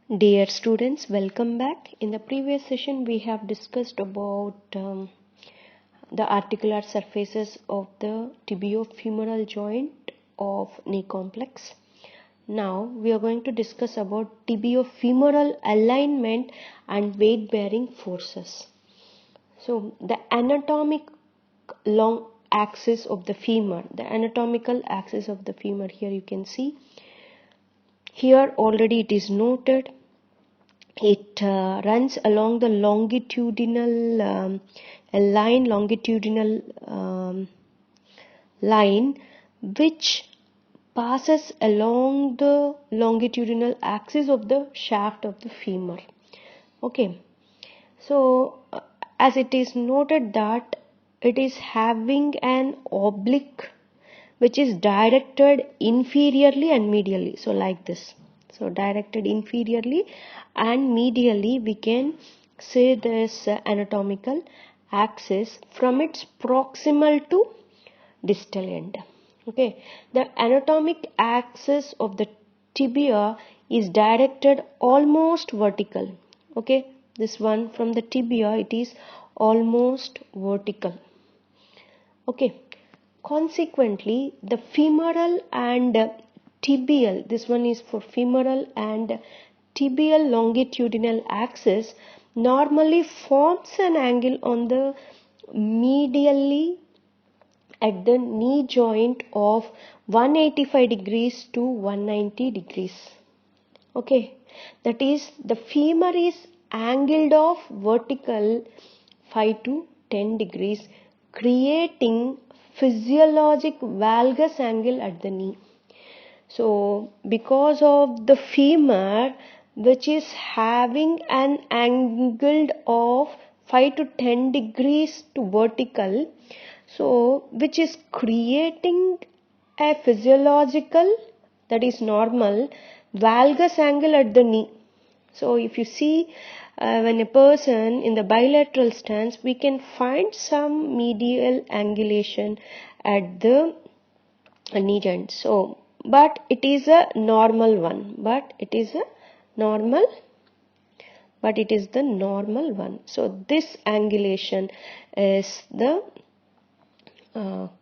Dear students, welcome back. In the previous session, we have discussed about the articular surfaces of the tibiofemoral joint of knee complex. Now, we are going to discuss about tibiofemoral alignment and weight-bearing forces. So, the anatomical axis of the femur, here you can see. Here already it is noted. It runs along the longitudinal line which passes along the longitudinal axis of the shaft of the femur. Okay, so as it is noted that it is having an oblique which is directed inferiorly and medially, so like this. So directed inferiorly and medially, we can say this anatomical axis from its proximal to distal end. Okay, the anatomic axis of the tibia is directed almost vertical. Okay, this one from the tibia, it is almost vertical. Okay, consequently, the femoral and tibial, this one is for femoral and tibial longitudinal axis, normally forms an angle on the medially at the knee joint of 185 degrees to 190 degrees. Okay, that is, the femur is angled off vertical 5 to 10 degrees, creating physiologic valgus angle at the knee. So because of the femur which is having an angle of 5 to 10 degrees to vertical, so which is creating a physiological, that is normal, valgus angle at the knee. So if you see when a person in the bilateral stance, we can find some medial angulation at the knee joint. So, but it is a normal one. So this angulation is the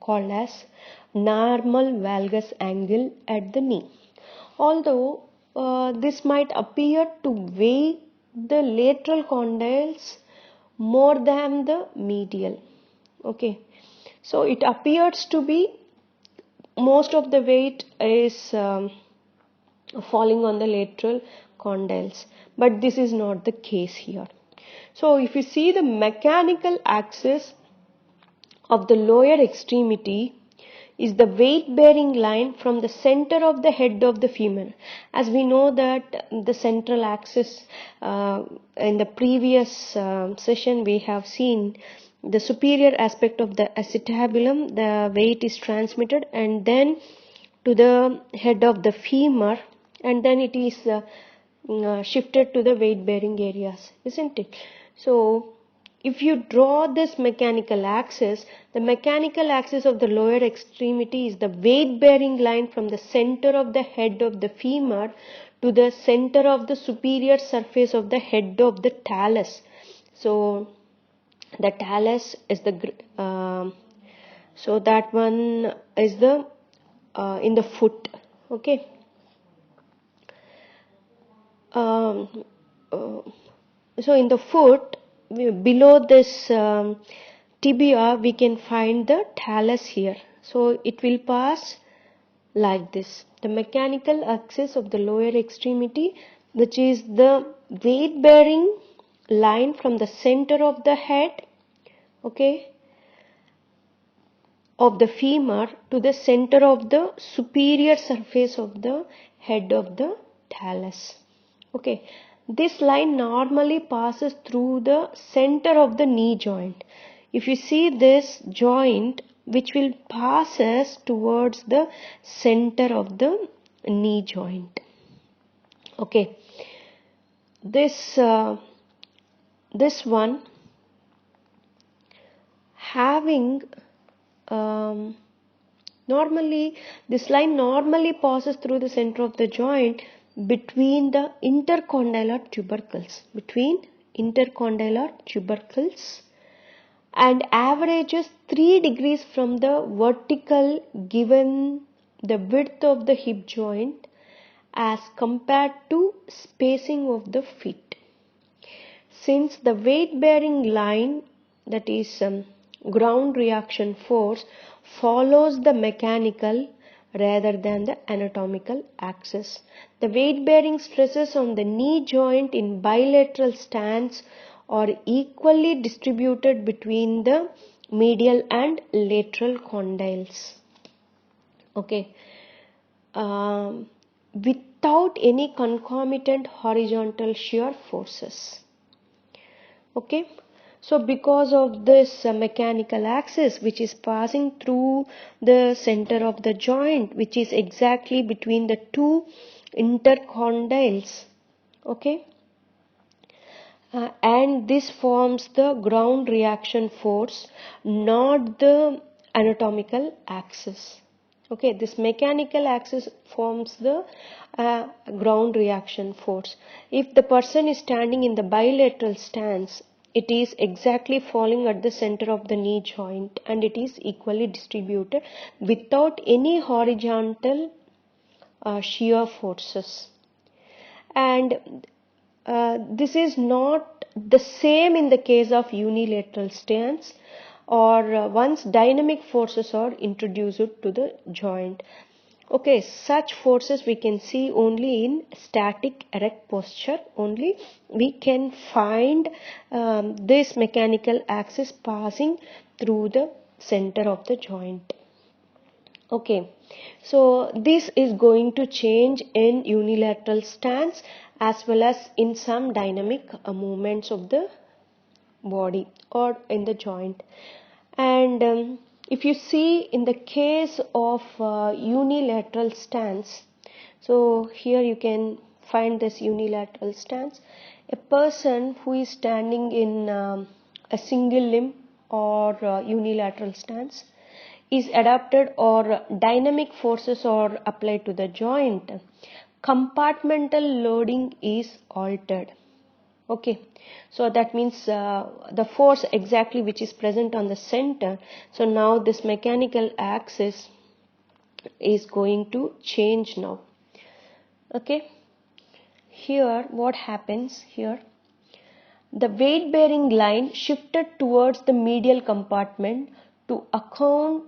called as normal valgus angle at the knee. Although this might appear to weigh the lateral condyles more than the medial. Okay, so it appears to be most of the weight is falling on the lateral condyles, but this is not the case here. So if you see the mechanical axis of the lower extremity is the weight bearing line from the center of the head of the femur. As we know that the central axis, in the previous session we have seen the superior aspect of the acetabulum, the weight is transmitted and then to the head of the femur, and then it is shifted to the weight bearing areas, isn't it? So if you draw this mechanical axis, the mechanical axis of the lower extremity is the weight bearing line from the center of the head of the femur to the center of the superior surface of the head of the talus. So the talus is the so that one is the in the foot. Okay, so in the foot, below this tibia, we can find the talus here. So it will pass like this. The mechanical axis of the lower extremity, which is the weight bearing line from the center of the head, okay, of the femur to the center of the superior surface of the head of the talus. Okay, this line normally passes through the center of the knee joint. If you see this joint, which will passes towards the center of the knee joint. Okay, this one having normally this line normally passes through the center of the joint, between the intercondylar tubercles, and averages 3 degrees from the vertical given the width of the hip joint as compared to spacing of the feet. Since the weight bearing line, that is ground reaction force, follows the mechanical rather than the anatomical axis, the weight bearing stresses on the knee joint in bilateral stance are equally distributed between the medial and lateral condyles. Okay. Without any concomitant horizontal shear forces. Okay. So because of this mechanical axis which is passing through the center of the joint, which is exactly between the two intercondyles, okay, and this forms the ground reaction force, not the anatomical axis. Okay, this mechanical axis forms the ground reaction force. If the person is standing in the bilateral stance, it is exactly falling at the center of the knee joint and it is equally distributed without any horizontal shear forces. And this is not the same in the case of unilateral stance, or once dynamic forces are introduced to the joint. Okay, such forces we can see only in static erect posture. Only we can find this mechanical axis passing through the center of the joint. Okay, so this is going to change in unilateral stance as well as in some dynamic movements of the body or in the joint. And if you see in the case of unilateral stance, so here you can find this unilateral stance. A person who is standing in a single limb or unilateral stance is adapted or dynamic forces are applied to the joint, compartmental loading is altered. Okay, so that means the force exactly which is present on the center. So now this mechanical axis is going to change now. Okay, here what happens here? The weight bearing line shifted towards the medial compartment to account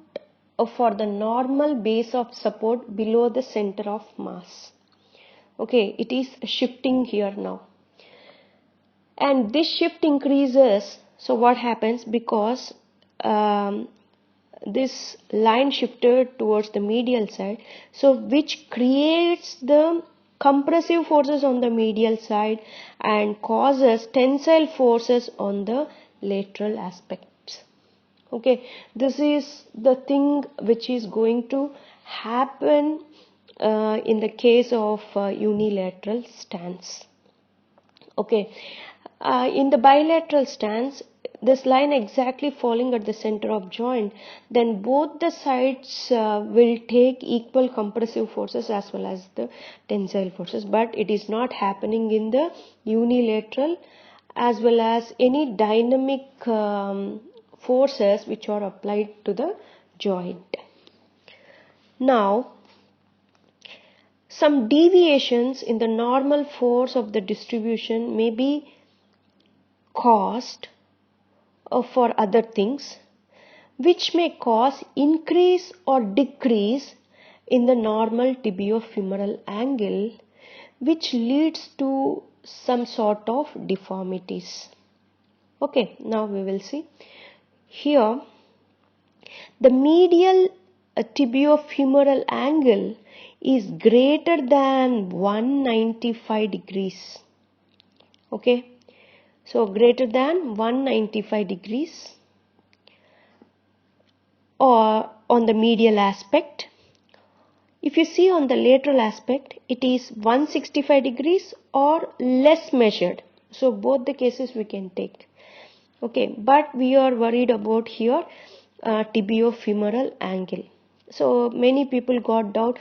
for the normal base of support below the center of mass. Okay, it is shifting here now. And this shift increases. So what happens? Because this line shifted towards the medial side, so which creates the compressive forces on the medial side and causes tensile forces on the lateral aspects. Okay, this is the thing which is going to happen in the case of unilateral stance. Okay, in the bilateral stance, this line exactly falling at the center of joint, then both the sides will take equal compressive forces as well as the tensile forces, but it is not happening in the unilateral as well as any dynamic forces which are applied to the joint. Now, some deviations in the normal force of the distribution may be caused for other things, which may cause increase or decrease in the normal tibiofemoral angle, which leads to some sort of deformities. Okay, now we will see. Here, the medial tibiofemoral angle is greater than 195 degrees. Okay, so greater than 195 degrees or on the medial aspect. If you see on the lateral aspect, it is 165 degrees or less measured. So both the cases we can take. Okay, but we are worried about here tibiofemoral angle. So many people got doubt,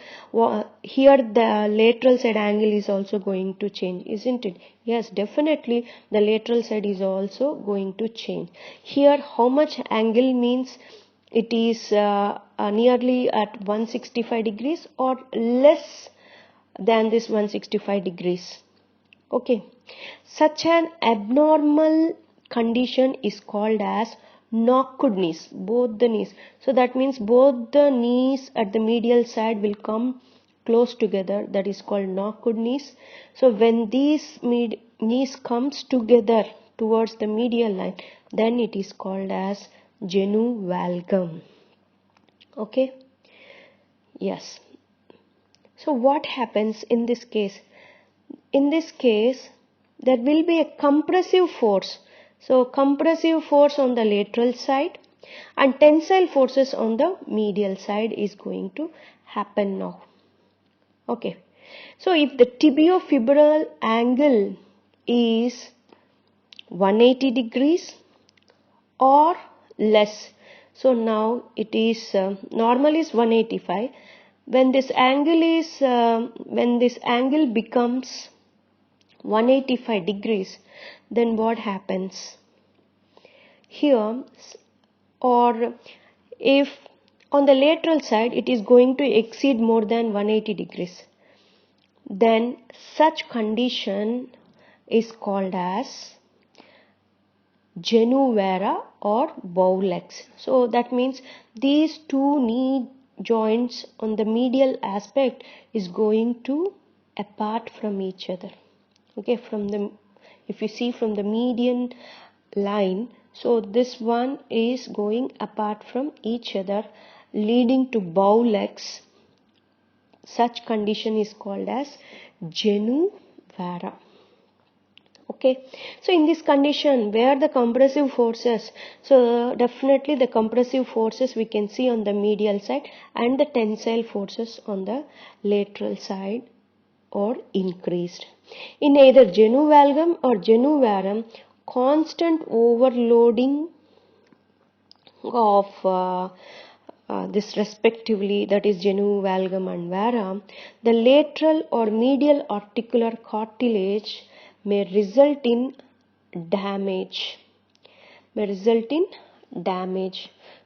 here the lateral side angle is also going to change, isn't it? Yes, definitely the lateral side is also going to change. Here how much angle means it is nearly at 165 degrees or less than this 165 degrees. Okay, such an abnormal condition is called as knocked knees, both the knees. So that means both the knees at the medial side will come close together. That is called knocked knees. So when these knees comes together towards the medial line, then it is called as genu valgum. Okay. Yes. So what happens in this case? In this case, there will be a compressive force. So compressive force on the lateral side and tensile forces on the medial side is going to happen now. Okay. So if the tibiofemoral angle is 180 degrees or less, so now it is normal is 185. When this angle becomes 185 degrees, then what happens here? Or if on the lateral side it is going to exceed more than 180 degrees, then such condition is called as genu vara or bow legs. So that means these two knee joints on the medial aspect is going to apart from each other. Okay, if you see from the median line, so this one is going apart from each other, leading to bow legs. Such condition is called as genu vara. Okay, so in this condition where the compressive forces, so definitely the compressive forces we can see on the medial side and the tensile forces on the lateral side or increased. In either genu valgum or genu varum, constant overloading of this respectively, that is genu valgum and vara, the lateral or medial articular cartilage may result in damage.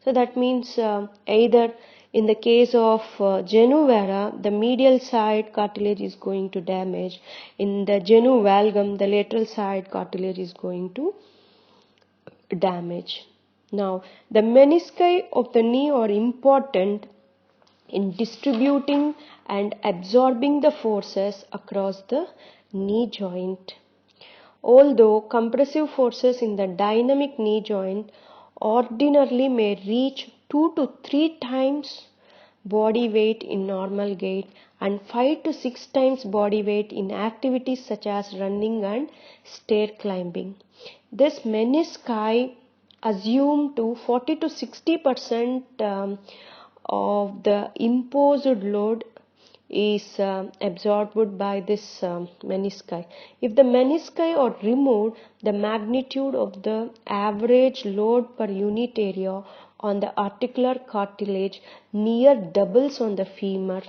So that means either in the case of genu vara, the medial side cartilage is going to damage. In the genu valgum, the lateral side cartilage is going to damage. Now, the menisci of the knee are important in distributing and absorbing the forces across the knee joint. Although compressive forces in the dynamic knee joint ordinarily may reach 2 to 3 times body weight in normal gait and 5 to 6 times body weight in activities such as running and stair climbing. This menisci assume to 40 to 60% of the imposed load is absorbed by this menisci. If the menisci are removed, the magnitude of the average load per unit area on the articular cartilage near doubles on the femur,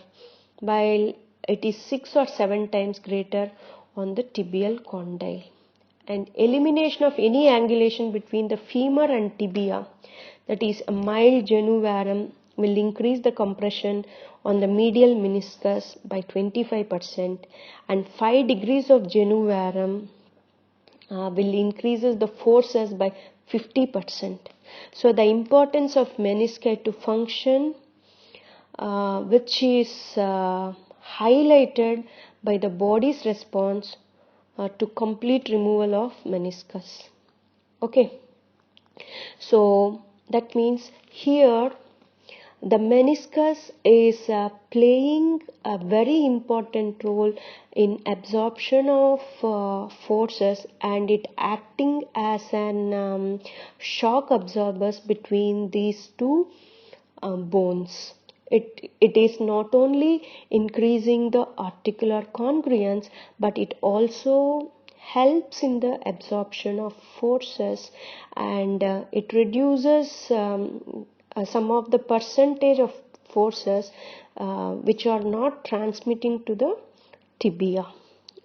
while it is 6 or 7 times greater on the tibial condyle. And elimination of any angulation between the femur and tibia, that is a mild genu varum, will increase the compression on the medial meniscus by 25%, and 5 degrees of genu varum will increase the forces by 50%. So the importance of menisci to function, which is highlighted by the body's response to complete removal of meniscus. Okay, so that means here the meniscus is playing a very important role in absorption of forces, and it acting as an shock absorbers between these two bones. It is not only increasing the articular congruence, but it also helps in the absorption of forces, and it reduces some of the percentage of forces which are not transmitting to the tibia,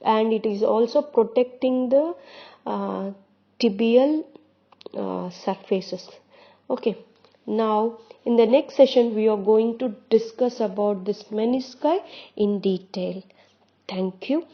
and it is also protecting the tibial surfaces. Okay, now in the next session we are going to discuss about this menisci in detail. Thank you.